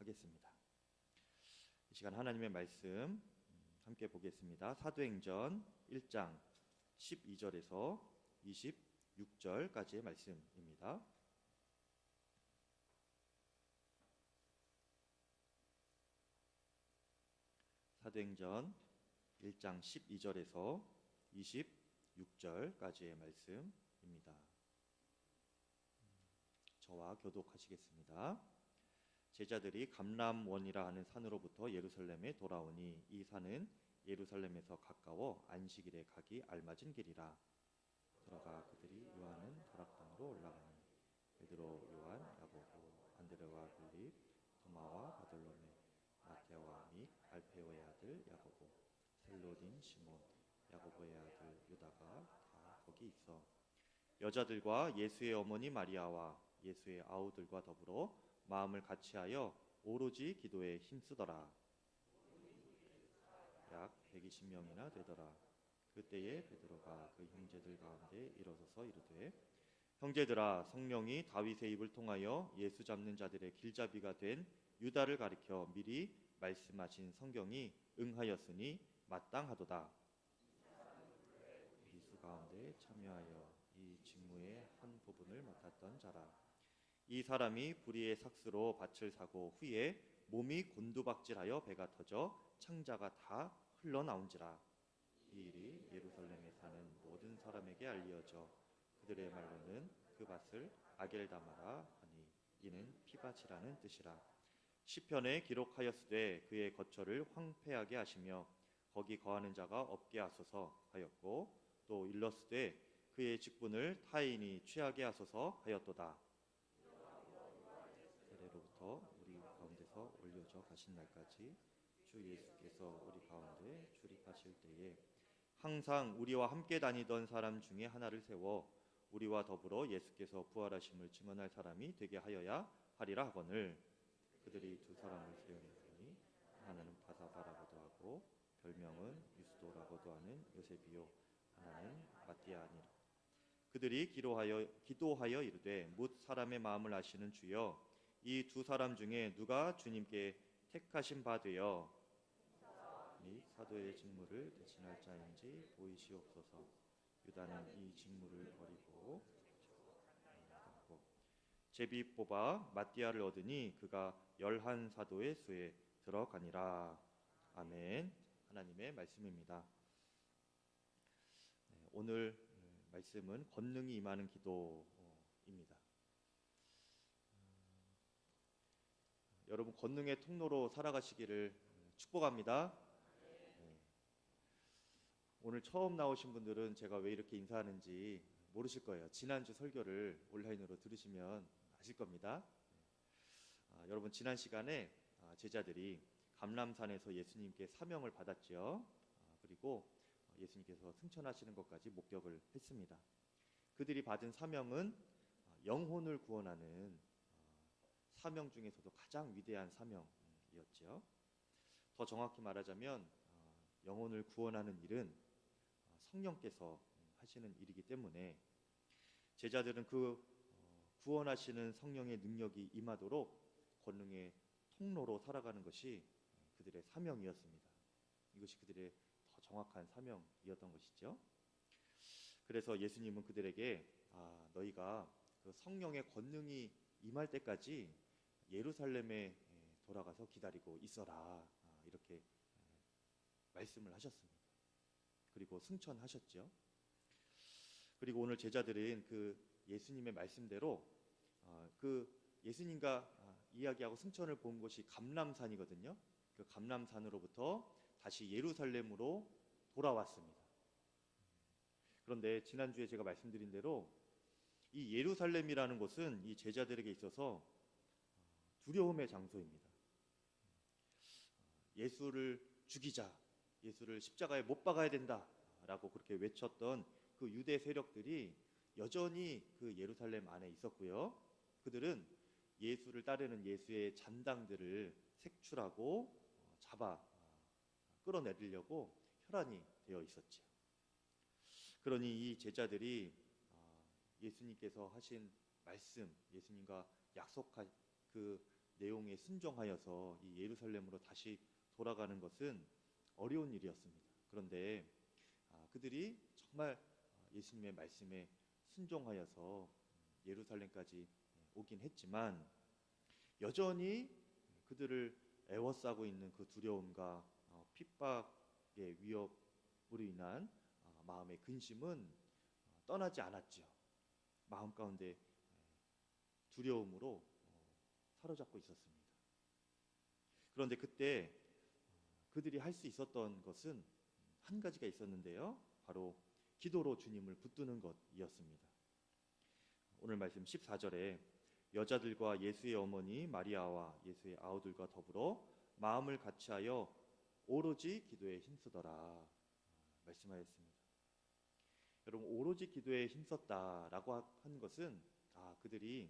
하겠습니다. 이 시간 하나님의 말씀 함께 보겠습니다. 사도행전 1장 12절에서 26절까지의 말씀입니다. 사도행전 1장 12절에서 26절까지의 말씀입니다. 저와 교독하시겠습니다. 제자들이 감람원이라 하는 산으로부터 예루살렘에 돌아오니 이 산은 예루살렘에서 가까워 안식일에 가기 알맞은 길이라. 들어가 그들이 요한은 다락방으로 올라가니 베드로, 요한, 야고보, 안드레와 빌립, 도마와 바돌로메, 마테와 및 알페오의 아들 야고보, 셀로딘 시몬, 야고보의 아들 유다가 다 거기 있어 여자들과 예수의 어머니 마리아와 예수의 아우들과 더불어 마음을 같이하여 오로지 기도에 힘쓰더라. 약 120명이나 되더라. 그때에 베드로가 그 형제들 가운데 일어서서 이르되 형제들아, 성령이 다윗의 입을 통하여 예수 잡는 자들의 길잡이가 된 유다를 가리켜 미리 말씀하신 성경이 응하였으니 마땅하도다. 이수 가운데 참여하여 이 직무의 한 부분을 맡았던 자라. 이 사람이 불의의 삭스로 밭을 사고 후에 몸이 곤두박질하여 배가 터져 창자가 다 흘러나온지라. 이 일이 예루살렘에 사는 모든 사람에게 알려져 그들의 말로는 그 밭을 아겔다마라 하니 이는 피밭이라는 뜻이라. 시편에 기록하였으되 그의 거처를 황폐하게 하시며 거기 거하는 자가 없게 하소서 하였고, 또 일렀으되 그의 직분을 타인이 취하게 하소서 하였도다. 세례로부터 우리 가운데서 올려져 가신 날까지 주 예수께서 우리 가운데 출입하실 때에 항상 우리와 함께 다니던 사람 중에 하나를 세워 우리와 더불어 예수께서 부활하심을 증언할 사람이 되게 하여야 하리라 하거늘. 그들이 두 사람을 세우니 하나는 바사바라고도 하고 별명은 유스도라고도 하는 요셉이요 하나는 마띠아니라. 그들이 기도하여 이르되 뭇 사람의 마음을 아시는 주여, 이 두 사람 중에 누가 주님께 택하신 바 되어 및 사도의 직무를 대신할 자인지 보이시옵소서. 유다는 이 직무를 버리고 제비 뽑아 마띠아를 얻으니 그가 11사도의 수에 들어가니라. 아멘. 하나님의 말씀입니다. 오늘 말씀은 권능이 임하는 기도입니다. 여러분, 권능의 통로로 살아가시기를 축복합니다. 오늘 처음 나오신 분들은 제가 왜 이렇게 인사하는지 모르실 거예요. 지난주 설교를 온라인으로 들으시면 아실 겁니다. 여러분, 지난 시간에 제자들이 감람산에서 예수님께 사명을 받았죠. 그리고 예수님께서 승천하시는 것까지 목격을 했습니다. 그들이 받은 사명은 영혼을 구원하는 사명 중에서도 가장 위대한 사명이었죠. 더 정확히 말하자면 영혼을 구원하는 일은 성령께서 하시는 일이기 때문에 제자들은 그 구원하시는 성령의 능력이 임하도록 권능의 통로로 살아가는 것이 그들의 사명이었습니다. 이것이 그들의 더 정확한 사명이었던 것이죠. 그래서 예수님은 그들에게 너희가 그 성령의 권능이 임할 때까지 예루살렘에 돌아가서 기다리고 있어라, 이렇게 말씀을 하셨습니다. 그리고 승천하셨죠. 그리고 오늘 제자들은 그 예수님의 말씀대로 그 예수님과 이야기하고 승천을 본 곳이 감람산이거든요. 그 감람산으로부터 다시 예루살렘으로 돌아왔습니다. 그런데 지난주에 제가 말씀드린 대로 이 예루살렘이라는 곳은 이 제자들에게 있어서 두려움의 장소입니다. 예수를 죽이자, 예수를 십자가에 못 박아야 된다라고 그렇게 외쳤던 그 유대 세력들이 여전히 그 예루살렘 안에 있었고요. 그들은 예수를 따르는 예수의 잔당들을 색출하고 잡아 끌어내리려고 혈안이 되어 있었죠. 그러니 이 제자들이 예수님께서 하신 말씀, 예수님과 약속한 그 내용에 순종하여서 이 예루살렘으로 다시 돌아가는 것은 어려운 일이었습니다. 그런데 그들이 정말 예수님의 말씀에 순종하여서 예루살렘까지 오긴 했지만 여전히 그들을 애워싸고 있는 그 두려움과 핍박의 위협으로 인한 마음의 근심은 떠나지 않았죠. 마음 가운데 두려움으로 사로잡고 있었습니다. 그런데 그때 그들이 할 수 있었던 것은 한 가지가 있었는데요. 바로 기도로 주님을 붙드는 것이었습니다. 오늘 말씀 14절에 여자들과 예수의 어머니 마리아와 예수의 아우들과 더불어 마음을 같이하여 오로지 기도에 힘쓰더라 말씀하였습니다. 여러분, 오로지 기도에 힘썼다라고 한 것은 그들이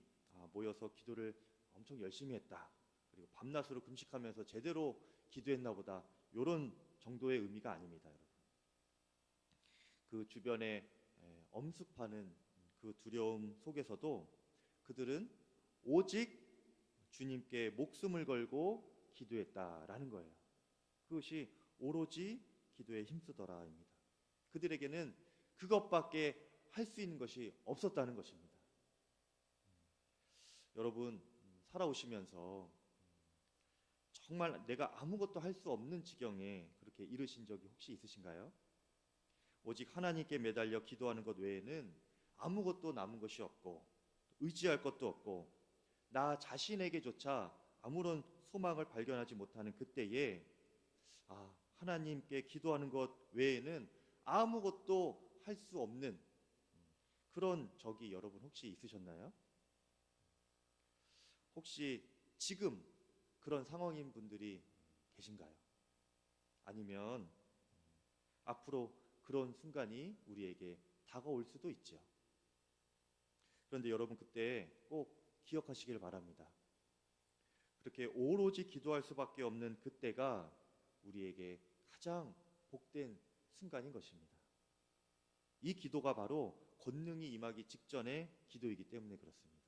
모여서 기도를 엄청 열심히 했다, 그리고 밤낮으로 금식하면서 제대로 기도했나 보다, 이런 정도의 의미가 아닙니다. 여러분, 그 주변에 엄습하는 그 두려움 속에서도 그들은 오직 주님께 목숨을 걸고 기도했다라는 거예요. 그것이 오로지 기도에 힘쓰더라입니다. 그들에게는 그것밖에 할 수 있는 것이 없었다는 것입니다. 여러분, 살아오시면서 정말 내가 아무것도 할 수 없는 지경에 그렇게 이르신 적이 혹시 있으신가요? 오직 하나님께 매달려 기도하는 것 외에는 아무것도 남은 것이 없고 의지할 것도 없고 나 자신에게조차 아무런 소망을 발견하지 못하는 그때에 하나님께 기도하는 것 외에는 아무것도 할 수 없는 그런 적이 여러분 혹시 있으셨나요? 혹시 지금 그런 상황인 분들이 계신가요? 아니면 앞으로 그런 순간이 우리에게 다가올 수도 있죠. 그런데 여러분, 그때 꼭 기억하시길 바랍니다. 그렇게 오로지 기도할 수밖에 없는 그때가 우리에게 가장 복된 순간인 것입니다. 이 기도가 바로 권능이 임하기 직전의 기도이기 때문에 그렇습니다.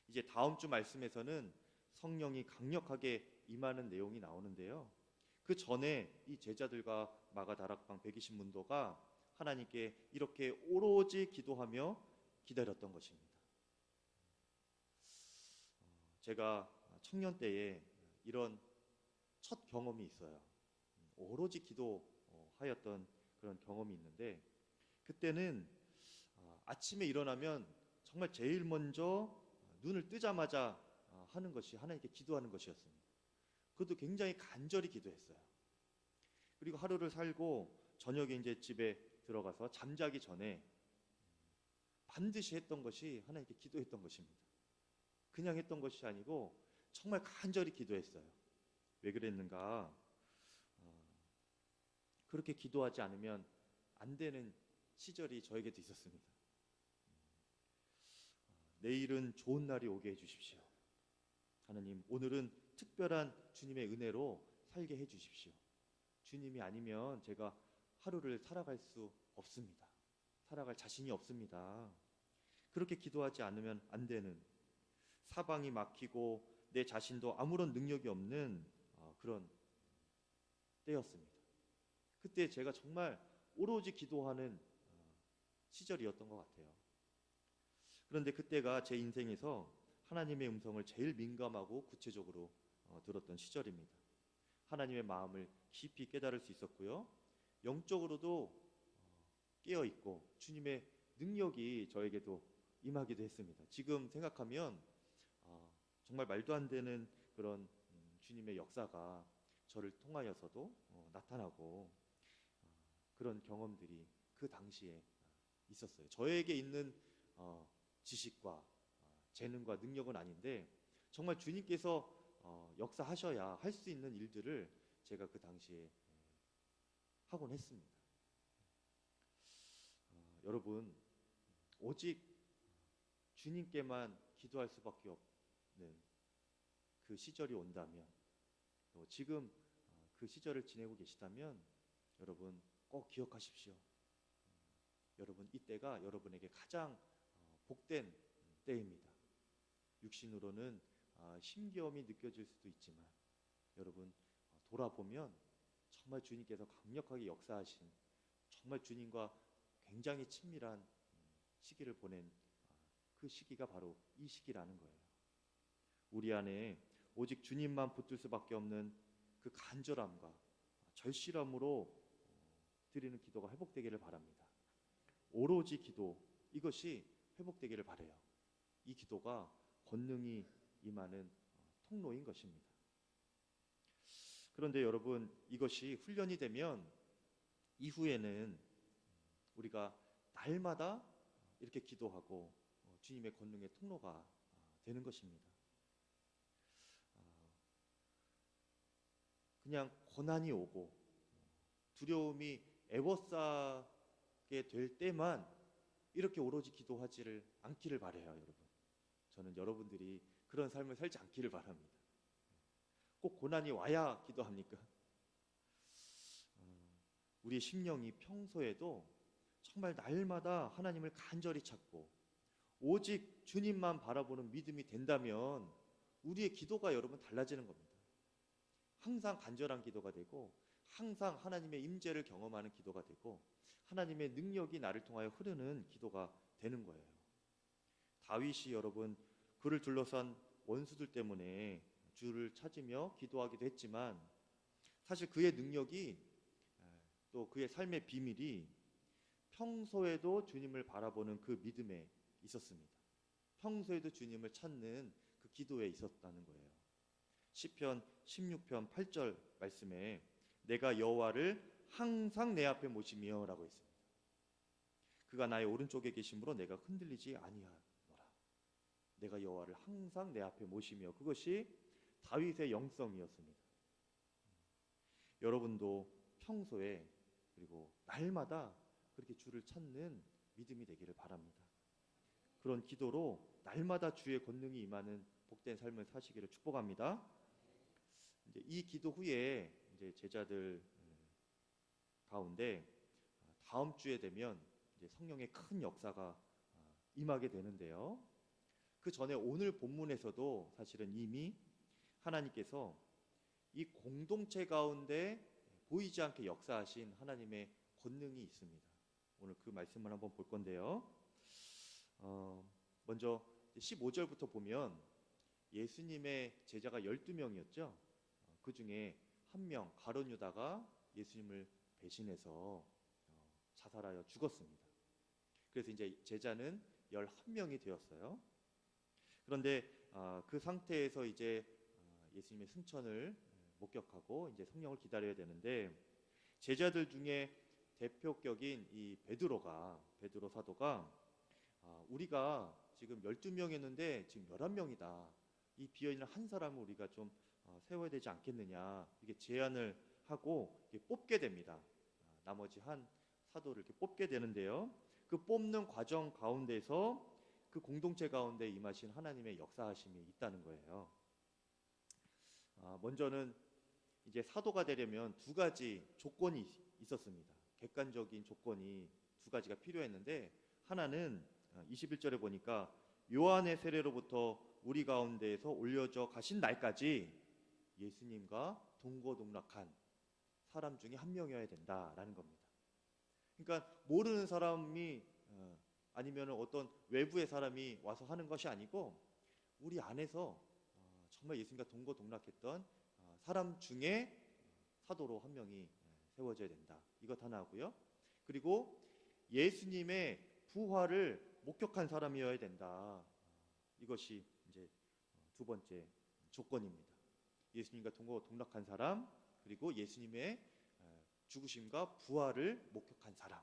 이제 다음 주 말씀에서는 성령이 강력하게 임하는 내용이 나오는데요. 그 전에 이 제자들과 마가다락방 120문도가 하나님께 이렇게 오로지 기도하며 기다렸던 것입니다. 제가 청년 때에 이런 첫 경험이 있어요. 오로지 기도하였던 그런 경험이 있는데, 그때는 아침에 일어나면 정말 제일 먼저 눈을 뜨자마자 하는 것이 하나님께 기도하는 것이었습니다. 그것도 굉장히 간절히 기도했어요. 그리고 하루를 살고 저녁에 이제 집에 들어가서 잠자기 전에 반드시 했던 것이 하나님께 기도했던 것입니다. 그냥 했던 것이 아니고 정말 간절히 기도했어요. 왜 그랬는가? 그렇게 기도하지 않으면 안 되는 시절이 저에게도 있었습니다. 내일은 좋은 날이 오게 해주십시오. 하나님, 오늘은 특별한 주님의 은혜로 살게 해주십시오. 주님이 아니면 제가 하루를 살아갈 수 없습니다. 살아갈 자신이 없습니다. 그렇게 기도하지 않으면 안 되는, 사방이 막히고 내 자신도 아무런 능력이 없는 그런 때였습니다. 그때 제가 정말 오로지 기도하는 시절이었던 것 같아요. 그런데 그때가 제 인생에서 하나님의 음성을 제일 민감하고 구체적으로 들었던 시절입니다. 하나님의 마음을 깊이 깨달을 수 있었고요. 영적으로도 깨어있고 주님의 능력이 저에게도 임하기도 했습니다. 지금 생각하면 정말 말도 안 되는 그런 주님의 역사가 저를 통하여서도 나타나고 그런 경험들이 그 당시에 있었어요. 저에게 있는 지식과 재능과 능력은 아닌데 정말 주님께서 역사하셔야 할 수 있는 일들을 제가 그 당시에 하곤 했습니다. 여러분, 오직 주님께만 기도할 수밖에 없는 그 시절이 온다면, 또 지금 그 시절을 지내고 계시다면 여러분 꼭 기억하십시오. 여러분, 이때가 여러분에게 가장 복된 때입니다. 육신으로는 심겨움이 느껴질 수도 있지만 여러분 돌아보면 정말 주님께서 강력하게 역사하신 정말 주님과 굉장히 친밀한 시기를 보낸 그 시기가 바로 이 시기라는 거예요. 우리 안에 오직 주님만 붙들 수밖에 없는 그 간절함과 절실함으로 드리는 기도가 회복되기를 바랍니다. 오로지 기도, 이것이 회복되기를 바라요. 이 기도가 권능이 임하는 통로인 것입니다. 그런데 여러분, 이것이 훈련이 되면 이후에는 우리가 날마다 이렇게 기도하고 주님의 권능의 통로가 되는 것입니다. 그냥 고난이 오고 두려움이 애워싸게 될 때만 이렇게 오로지 기도하지를 않기를 바라요, 여러분. 저는 여러분들이 그런 삶을 살지 않기를 바랍니다. 꼭 고난이 와야 기도합니까? 우리의 심령이 평소에도 정말 날마다 하나님을 간절히 찾고 오직 주님만 바라보는 믿음이 된다면 우리의 기도가 여러분 달라지는 겁니다. 항상 간절한 기도가 되고 항상 하나님의 임재를 경험하는 기도가 되고 하나님의 능력이 나를 통하여 흐르는 기도가 되는 거예요. 다윗이 여러분 그를 둘러싼 원수들 때문에 주를 찾으며 기도하기도 했지만 사실 그의 능력이 또 그의 삶의 비밀이 평소에도 주님을 바라보는 그 믿음에 있었습니다. 평소에도 주님을 찾는 그 기도에 있었다는 거예요. 시편 16편 8절 말씀에 내가 여호와를 항상 내 앞에 모시며 라고 했습니다. 그가 나의 오른쪽에 계심으로 내가 흔들리지 아니하노라. 내가 여호와를 항상 내 앞에 모시며, 그것이 다윗의 영성이었습니다. 여러분도 평소에 그리고 날마다 그렇게 주를 찾는 믿음이 되기를 바랍니다. 그런 기도로 날마다 주의 권능이 임하는 복된 삶을 사시기를 축복합니다. 이제 이 기도 후에 이제 제자들 가운데 다음 주에 되면 이제 성령의 큰 역사가 임하게 되는데요. 그 전에 오늘 본문에서도 사실은 이미 하나님께서 이 공동체 가운데 보이지 않게 역사하신 하나님의 권능이 있습니다. 오늘 그 말씀을 한번 볼 건데요. 먼저 15절부터 보면 예수님의 제자가 12명이었죠. 그 중에 한 명 가룟 유다가 예수님을 배신해서 자살하여 죽었습니다. 그래서 이제 제자는 11명이 되었어요. 그런데 그 상태에서 이제 예수님의 승천을 목격하고 이제 성령을 기다려야 되는데 제자들 중에 대표격인 이 베드로 사도가 우리가 지금 12명이었는데 지금 11명이다. 이 비어있는 한 사람을 우리가 좀 세워야 되지 않겠느냐, 이게 제안을 하고 뽑게 됩니다. 나머지 한 사도를 이렇게 뽑게 되는데요. 그 뽑는 과정 가운데서 그 공동체 가운데 임하신 하나님의 역사하심이 있다는 거예요. 먼저는 이제 사도가 되려면 두 가지 조건이 있었습니다. 객관적인 조건이 두 가지가 필요했는데, 하나는 21절에 보니까 요한의 세례로부터 우리 가운데에서 올려져 가신 날까지 예수님과 동고동락한 사람 중에 한 명이어야 된다라는 겁니다. 그러니까 모르는 사람이 아니면 어떤 외부의 사람이 와서 하는 것이 아니고 우리 안에서 정말 예수님과 동고동락했던 사람 중에 사도로 한 명이 세워져야 된다. 이것 하나 하고요. 그리고 예수님의 부활을 목격한 사람이어야 된다. 이것이 이제 두 번째 조건입니다. 예수님과 동고동락한 사람, 그리고 예수님의 죽으심과 부활을 목격한 사람,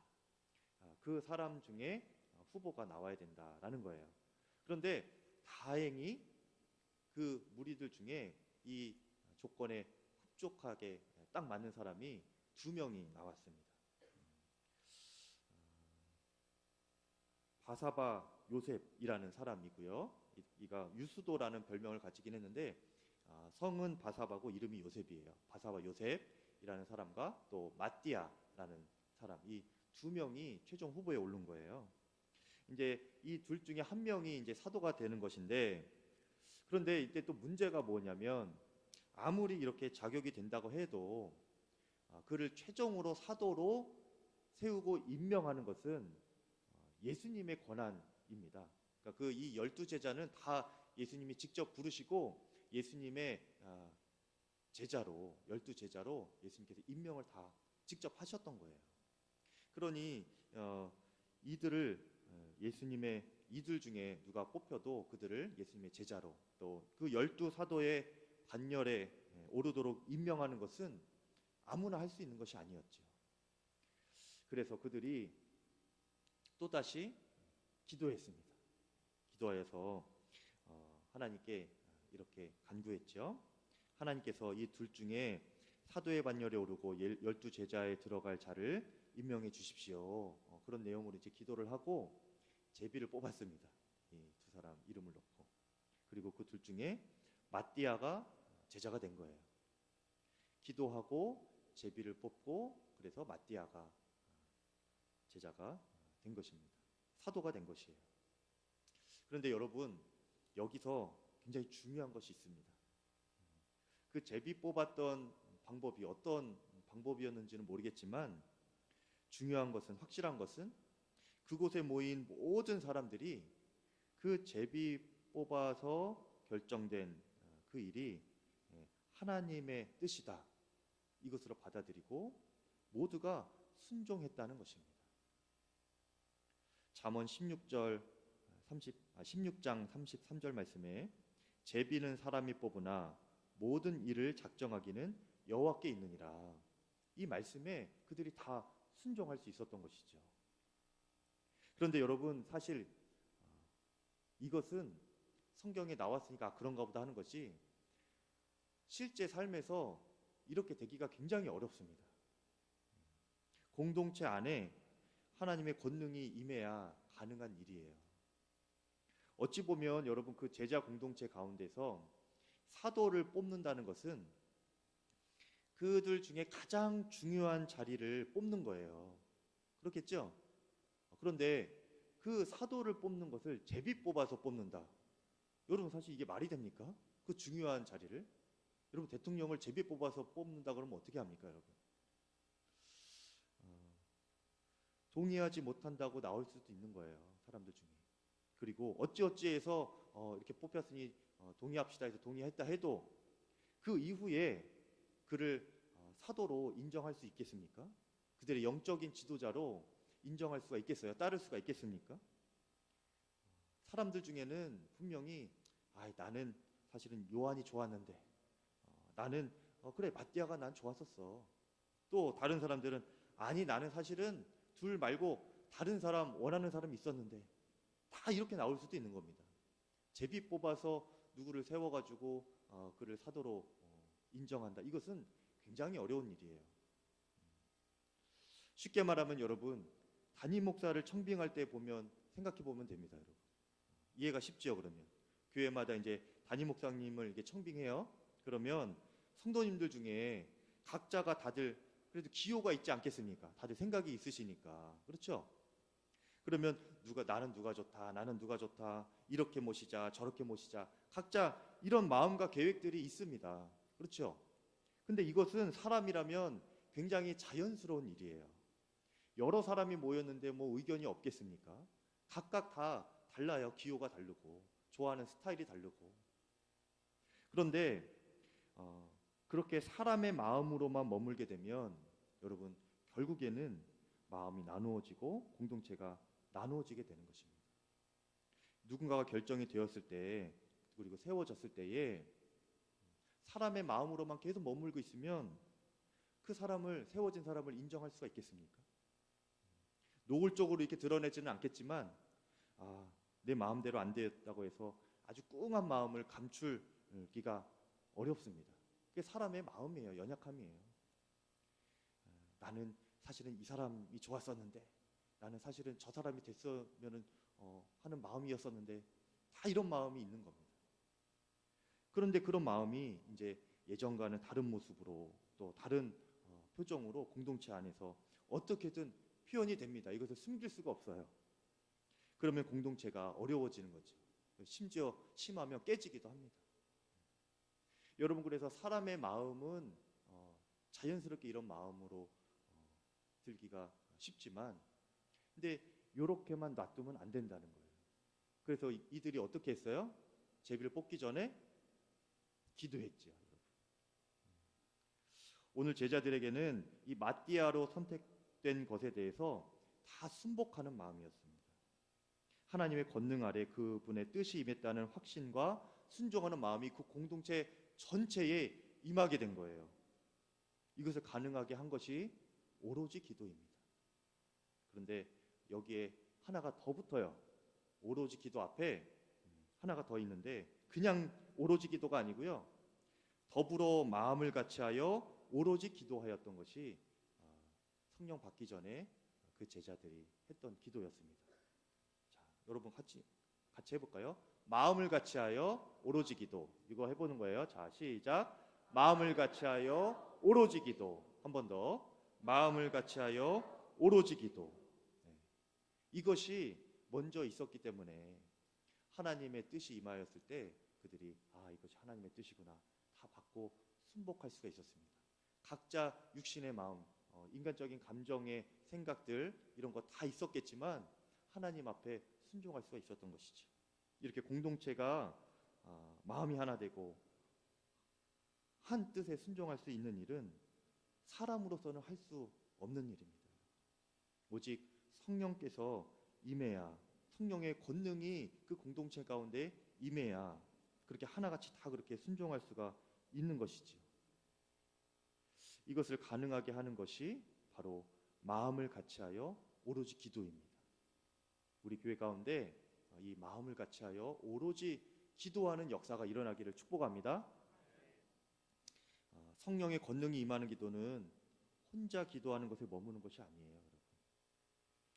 그 사람 중에 후보가 나와야 된다라는 거예요. 그런데 다행히 그 무리들 중에 이 조건에 흡족하게 딱 맞는 사람이 2명이 나왔습니다. 바사바 요셉이라는 사람이고요. 이가 유수도라는 별명을 가지긴 했는데 성은 바사바고 이름이 요셉이에요. 바사바 요셉이라는 사람과 또 마띠아라는 사람, 이 2명이 최종 후보에 오른 거예요. 이제 이 둘 중에 한 명이 이제 사도가 되는 것인데, 그런데 이때 또 문제가 뭐냐면 아무리 이렇게 자격이 된다고 해도 그를 최종으로 사도로 세우고 임명하는 것은 예수님의 권한입니다. 그러니까 그 이 12제자는 다 예수님이 직접 부르시고 예수님의 제자로 12제자로 예수님께서 임명을 다 직접 하셨던 거예요. 그러니 이들을 예수님의 이들 중에 누가 뽑혀도 그들을 예수님의 제자로 또 그 12사도의 반열에 오르도록 임명하는 것은 아무나 할 수 있는 것이 아니었죠. 그래서 그들이 또다시 기도했습니다. 기도하여서 하나님께 이렇게 간구했죠. 하나님께서 이 둘 중에 사도의 반열에 오르고 12제자에 들어갈 자를 임명해 주십시오. 그런 내용으로 이제 기도를 하고 제비를 뽑았습니다. 이 두 사람 이름을 넣고. 그리고 그 둘 중에 마띠아가 제자가 된 거예요. 기도하고 제비를 뽑고 그래서 마띠아가 제자가 된 것입니다. 사도가 된 것이에요. 그런데 여러분, 여기서 굉장히 중요한 것이 있습니다. 그 제비 뽑았던 방법이 어떤 방법이었는지는 모르겠지만 중요한 것은, 확실한 것은 그곳에 모인 모든 사람들이 그 제비 뽑아서 결정된 그 일이 하나님의 뜻이다, 이것으로 받아들이고 모두가 순종했다는 것입니다. 잠언 16장 33절 말씀에 제비는 사람이 뽑으나 모든 일을 작정하기는 여호와께 있느니라. 이 말씀에 그들이 다 순종할 수 있었던 것이죠. 그런데 여러분, 사실 이것은 성경에 나왔으니까 그런가 보다 하는 것이 실제 삶에서 이렇게 되기가 굉장히 어렵습니다. 공동체 안에 하나님의 권능이 임해야 가능한 일이에요. 어찌 보면 여러분, 그 제자 공동체 가운데서 사도를 뽑는다는 것은 그들 중에 가장 중요한 자리를 뽑는 거예요. 그렇겠죠? 그런데 그 사도를 뽑는 것을 제비 뽑아서 뽑는다. 여러분, 사실 이게 말이 됩니까? 그 중요한 자리를 여러분, 대통령을 제비 뽑아서 뽑는다 그러면 어떻게 합니까, 여러분? 동의하지 못한다고 나올 수도 있는 거예요, 사람들 중에. 그리고 어찌어찌해서 이렇게 뽑혔으니 동의합시다 해서 동의했다 해도 그 이후에 그를 사도로 인정할 수 있겠습니까? 그들의 영적인 지도자로 인정할 수가 있겠어요? 따를 수가 있겠습니까? 사람들 중에는 분명히 나는 사실은 요한이 좋았는데, 나는 그래 마띠아가 난 좋았었어. 또 다른 사람들은 아니, 나는 사실은 둘 말고 다른 사람 원하는 사람이 있었는데, 다 이렇게 나올 수도 있는 겁니다. 제비 뽑아서 누구를 세워가지고 그를 사도로 인정한다. 이것은 굉장히 어려운 일이에요. 쉽게 말하면 여러분, 담임 목사를 청빙할 때 보면 생각해 보면 됩니다, 여러분. 이해가 쉽죠? 그러면 교회마다 이제 담임 목사님을 이렇게 청빙해요. 그러면 성도님들 중에 각자가 다들 그래도 기호가 있지 않겠습니까? 다들 생각이 있으시니까. 그렇죠? 그러면 나는 누가 좋다, 나는 누가 좋다, 이렇게 모시자, 저렇게 모시자, 각자 이런 마음과 계획들이 있습니다. 그렇죠? 근데 이것은 사람이라면 굉장히 자연스러운 일이에요. 여러 사람이 모였는데 뭐 의견이 없겠습니까? 각각 다 달라요. 기호가 다르고 좋아하는 스타일이 다르고. 그런데 그렇게 사람의 마음으로만 머물게 되면 여러분, 결국에는 마음이 나누어지고 공동체가 나누어지게 되는 것입니다. 누군가가 결정이 되었을 때, 그리고 세워졌을 때에 사람의 마음으로만 계속 머물고 있으면 그 사람을, 세워진 사람을 인정할 수가 있겠습니까? 노골적으로 이렇게 드러내지는 않겠지만 내 마음대로 안 되었다고 해서 아주 꿍한 마음을 감추기가 어렵습니다. 그게 사람의 마음이에요. 연약함이에요. 나는 사실은 이 사람이 좋았었는데, 나는 사실은 저 사람이 됐으면 하는 마음이었었는데, 다 이런 마음이 있는 겁니다. 그런데 그런 마음이 이제 예전과는 다른 모습으로 또 다른 표정으로 공동체 안에서 어떻게든 표현이 됩니다. 이것을 숨길 수가 없어요. 그러면 공동체가 어려워지는 거죠. 심지어 심하면 깨지기도 합니다. 여러분, 그래서 사람의 마음은 자연스럽게 이런 마음으로 들기가 쉽지만, 근데 이렇게만 놔두면 안 된다는 거예요. 그래서 이들이 어떻게 했어요? 제비를 뽑기 전에 기도했죠. 오늘 제자들에게는 이 마띠아로 선택된 것에 대해서 다 순복하는 마음이었습니다. 하나님의 권능 아래 그분의 뜻이 임했다는 확신과 순종하는 마음이 그 공동체 전체에 임하게 된 거예요. 이것을 가능하게 한 것이 오로지 기도입니다. 그런데 여기에 하나가 더 붙어요. 오로지 기도 앞에 하나가 더 있는데, 그냥 오로지 기도가 아니고요, 더불어 마음을 같이하여 오로지 기도하였던 것이 성령 받기 전에 그 제자들이 했던 기도였습니다. 자, 여러분 같이 해볼까요? 마음을 같이하여 오로지 기도. 이거 해보는 거예요. 자, 시작. 마음을 같이하여 오로지 기도. 한 번 더. 마음을 같이하여 오로지 기도. 네. 이것이 먼저 있었기 때문에 하나님의 뜻이 임하였을 때 그들이 이것이 하나님의 뜻이구나 다 받고 순복할 수가 있었습니다. 각자 육신의 마음, 인간적인 감정의 생각들, 이런 거 다 있었겠지만 하나님 앞에 순종할 수가 있었던 것이죠. 이렇게 공동체가 마음이 하나 되고 한 뜻에 순종할 수 있는 일은 사람으로서는 할 수 없는 일입니다. 오직 성령께서 임해야, 성령의 권능이 그 공동체 가운데 임해야 그렇게 하나같이 다 그렇게 순종할 수가 있는 것이지요. 이것을 가능하게 하는 것이 바로 마음을 같이하여 오로지 기도입니다. 우리 교회 가운데 이 마음을 같이하여 오로지 기도하는 역사가 일어나기를 축복합니다. 성령의 권능이 임하는 기도는 혼자 기도하는 것에 머무는 것이 아니에요, 여러분.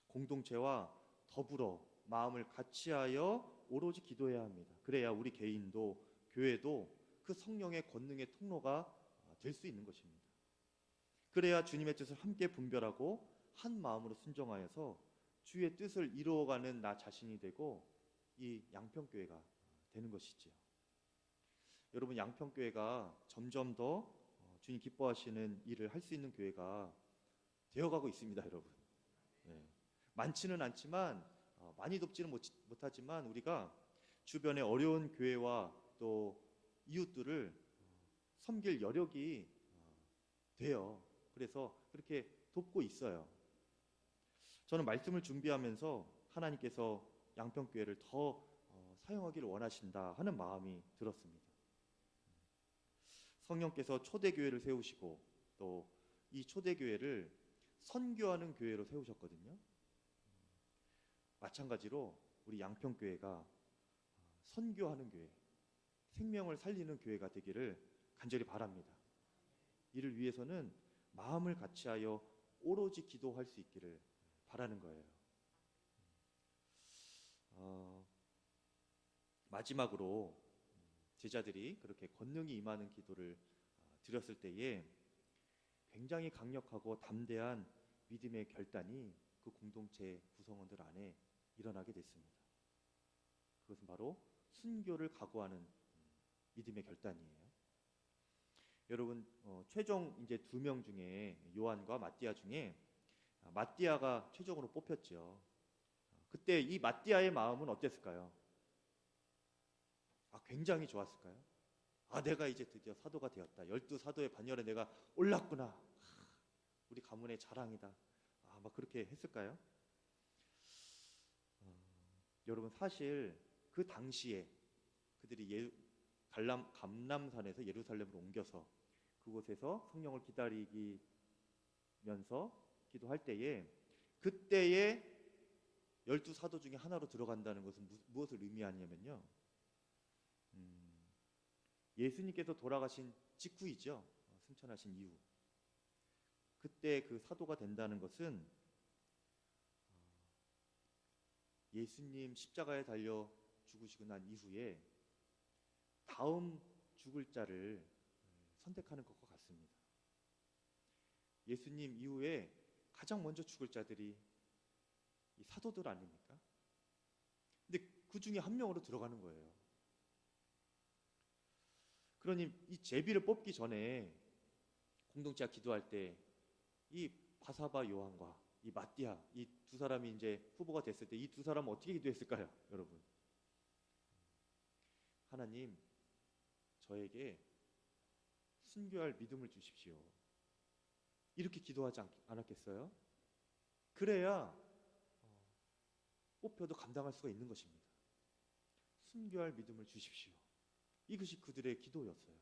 공동체와 더불어 마음을 같이하여 오로지 기도해야 합니다. 그래야 우리 개인도 교회도 그 성령의 권능의 통로가 될 수 있는 것입니다. 그래야 주님의 뜻을 함께 분별하고 한 마음으로 순종하여서 주의 뜻을 이루어가는 나 자신이 되고 이 양평교회가 되는 것이지요. 여러분, 양평교회가 점점 더 주님 기뻐하시는 일을 할 수 있는 교회가 되어가고 있습니다, 여러분. 네. 많지는 않지만, 많이 돕지는 못하지만 우리가 주변의 어려운 교회와 또 이웃들을 섬길 여력이 돼요. 그래서 그렇게 돕고 있어요. 저는 말씀을 준비하면서 하나님께서 양평교회를 더 사용하기를 원하신다 하는 마음이 들었습니다. 성령께서 초대교회를 세우시고 또 이 초대교회를 선교하는 교회로 세우셨거든요. 마찬가지로 우리 양평교회가 선교하는 교회, 생명을 살리는 교회가 되기를 간절히 바랍니다. 이를 위해서는 마음을 같이하여 오로지 기도할 수 있기를 바라는 거예요. 마지막으로 제자들이 그렇게 권능이 임하는 기도를 드렸을 때에 굉장히 강력하고 담대한 믿음의 결단이 그 공동체 구성원들 안에 일어나게 됐습니다. 그것은 바로 순교를 각오하는 믿음의 결단이에요. 여러분, 최종 이제 2명 중에 요한과 마띠아 중에 마띠아가 최종으로 뽑혔죠. 그때 이 마띠아의 마음은 어땠을까요? 굉장히 좋았을까요? 내가 이제 드디어 사도가 되었다. 12사도의 반열에 내가 올랐구나. 우리 가문의 자랑이다. 막 그렇게 했을까요? 여러분, 사실 그 당시에 그들이 감람산에서 예루살렘으로 옮겨서 그곳에서 성령을 기다리면서 기도할 때에 그때의 12사도 중에 하나로 들어간다는 것은 무엇을 의미하냐면요, 예수님께서 돌아가신 직후이죠. 승천하신 이후 그때 그 사도가 된다는 것은 예수님 십자가에 달려 죽으시고 난 이후에 다음 죽을 자를 선택하는 것과 같습니다. 예수님 이후에 가장 먼저 죽을 자들이 이 사도들 아닙니까? 근데 그 중에 한 명으로 들어가는 거예요. 그러니 이 제비를 뽑기 전에 공동체가 기도할 때 이 바사바 요한과 이 마띠아 이 두 사람이 이제 후보가 됐을 때 이 두 사람은 어떻게 기도했을까요, 여러분? 하나님, 저에게 순교할 믿음을 주십시오. 이렇게 기도하지 않았겠어요? 그래야 뽑혀도 감당할 수가 있는 것입니다. 순교할 믿음을 주십시오. 이것이 그들의 기도였어요.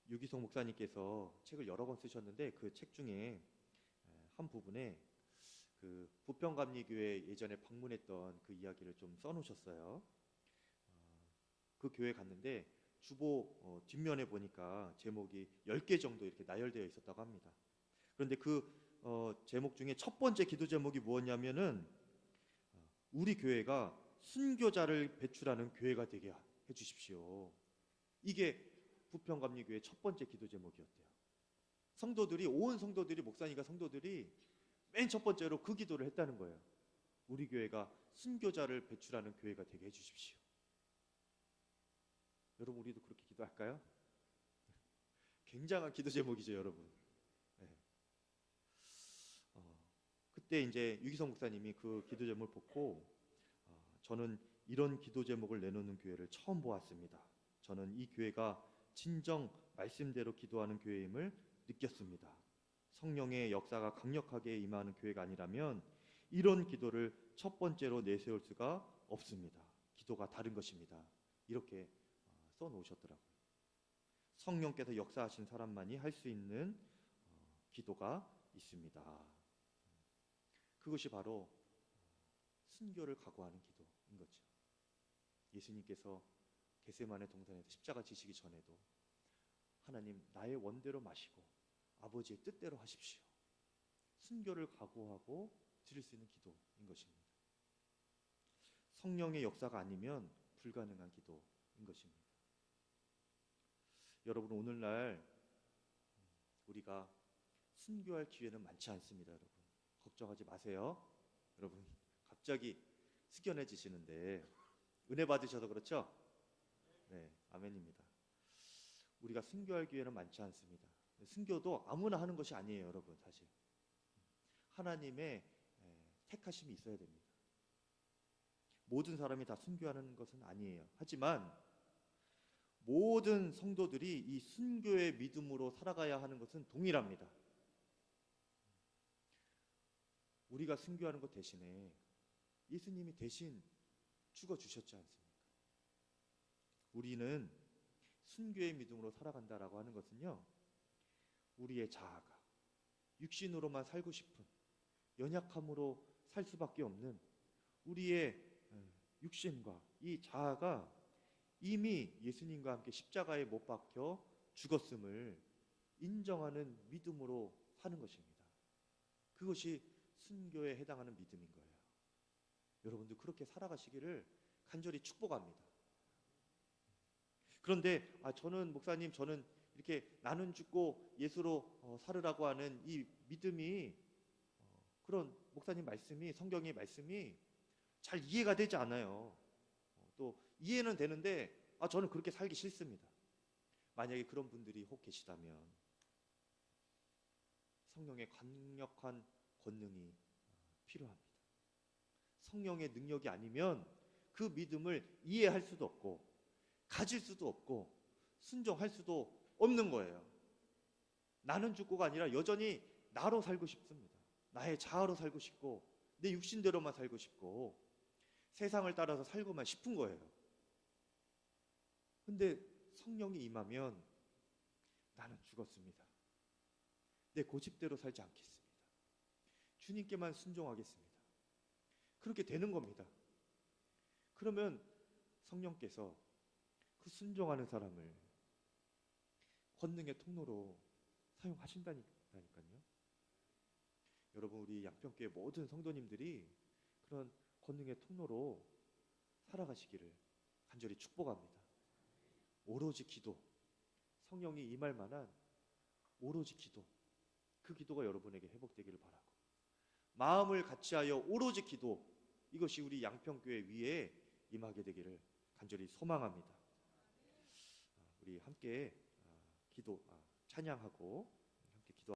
유기성 목사님께서 책을 여러 권 쓰셨는데 그 책 중에 한 부분에 그 부평감리교회 예전에 방문했던 그 이야기를 좀 써놓으셨어요. 그 교회 갔는데 주보 뒷면에 보니까 제목이 10개 정도 이렇게 나열되어 있었다고 합니다. 그런데 그 제목 중에 첫 번째 기도 제목이 무엇냐면은 우리 교회가 순교자를 배출하는 교회가 되게 해주십시오. 이게 부평감리교회 첫 번째 기도 제목이었대요. 성도들이 온 성도들이 목사님과 성도들이 맨 첫 번째로 그 기도를 했다는 거예요. 우리 교회가 순교자를 배출하는 교회가 되게 해주십시오. 여러분, 우리도 그렇게 기도할까요? 굉장한 기도 제목이죠, 여러분. 네. 그때 이제 유기성 목사님이 그 기도 제목을 보고 저는 이런 기도 제목을 내놓는 교회를 처음 보았습니다. 저는 이 교회가 진정 말씀대로 기도하는 교회임을 느꼈습니다. 성령의 역사가 강력하게 임하는 교회가 아니라면 이런 기도를 첫 번째로 내세울 수가 없습니다. 기도가 다른 것입니다. 이렇게 써놓으셨더라고요. 성령께서 역사하신 사람만이 할 수 있는 기도가 있습니다. 그것이 바로 순교를 각오하는 기도인 거죠. 예수님께서 겟세마네 동산에서 십자가 지시기 전에도 하나님, 나의 원대로 마시고 아버지의 뜻대로 하십시오. 순교를 각오하고 드릴 수 있는 기도인 것입니다. 성령의 역사가 아니면 불가능한 기도인 것입니다. 여러분, 오늘날 우리가 순교할 기회는 많지 않습니다. 여러분, 걱정하지 마세요. 여러분, 갑자기 숙연해지시는데 은혜 받으셔서 그렇죠? 네, 아멘입니다. 우리가 순교할 기회는 많지 않습니다. 순교도 아무나 하는 것이 아니에요, 여러분. 사실 하나님의 택하심이 있어야 됩니다. 모든 사람이 다 순교하는 것은 아니에요. 하지만 모든 성도들이 이 순교의 믿음으로 살아가야 하는 것은 동일합니다. 우리가 순교하는 것 대신에 예수님이 대신 죽어주셨지 않습니까? 우리는 순교의 믿음으로 살아간다라고 하는 것은요, 우리의 자아가 육신으로만 살고 싶은, 연약함으로 살 수밖에 없는 우리의 육신과 이 자아가 이미 예수님과 함께 십자가에 못 박혀 죽었음을 인정하는 믿음으로 사는 것입니다. 그것이 순교에 해당하는 믿음인 거예요. 여러분들 그렇게 살아가시기를 간절히 축복합니다. 그런데 저는 목사님, 저는 이렇게 나는 죽고 예수로 살으라고 하는 이 믿음이 그런 목사님 말씀이, 성경의 말씀이 잘 이해가 되지 않아요. 또 이해는 되는데 저는 그렇게 살기 싫습니다. 만약에 그런 분들이 혹 계시다면 성령의 강력한 권능이 필요합니다. 성령의 능력이 아니면 그 믿음을 이해할 수도 없고 가질 수도 없고 순종할 수도 없는 거예요. 나는 죽고가 아니라 여전히 나로 살고 싶습니다. 나의 자아로 살고 싶고 내 육신대로만 살고 싶고 세상을 따라서 살고만 싶은 거예요. 근데 성령이 임하면 나는 죽었습니다. 내 고집대로 살지 않겠습니다. 주님께만 순종하겠습니다. 그렇게 되는 겁니다. 그러면 성령께서 그 순종하는 사람을 권능의 통로로 사용하신다니까요. 여러분, 우리 양평교회 모든 성도님들이 그런 권능의 통로로 살아가시기를 간절히 축복합니다. 오로지 기도, 성령이 임할 만한 오로지 기도, 그 기도가 여러분에게 회복되기를 바라고, 마음을 같이하여 오로지 기도, 이것이 우리 양평교회 위에 임하게 되기를 간절히 소망합니다. 우리 함께 찬양하고